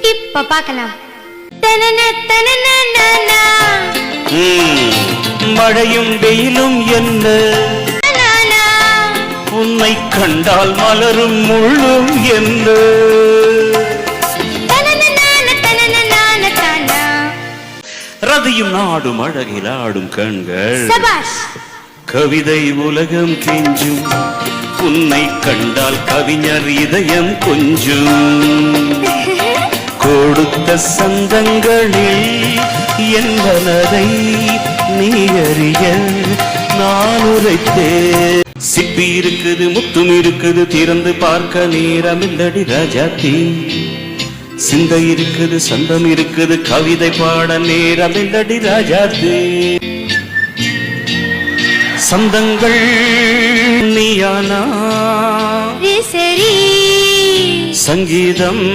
இப்ப பார்க்கலாம். மழையும் வெயிலும் என்ன உன்னை கண்டால் மலரும் முள்ளும் என்ன ரதியும் நாடும் அழகில் ஆடும் கண்கள் கவிதை உலகம் கெஞ்சும் உன்னை கண்டால் கவிஞர் இதயம் கொஞ்சும் கொடுத்த சந்தங்களில் என்பதை நீ அறிய நான் உரைத்தே சிப்பி இருக்குது முத்தும் இருக்குது திறந்து பார்க்க நேரமில்லடி ராஜாத்தி சிந்தை இருக்குது சந்தம் இருக்குது கவிதை பாட நேரமில்லடி ராஜாத்தி சந்தங்கள் நீயானா சரி சங்கீதம்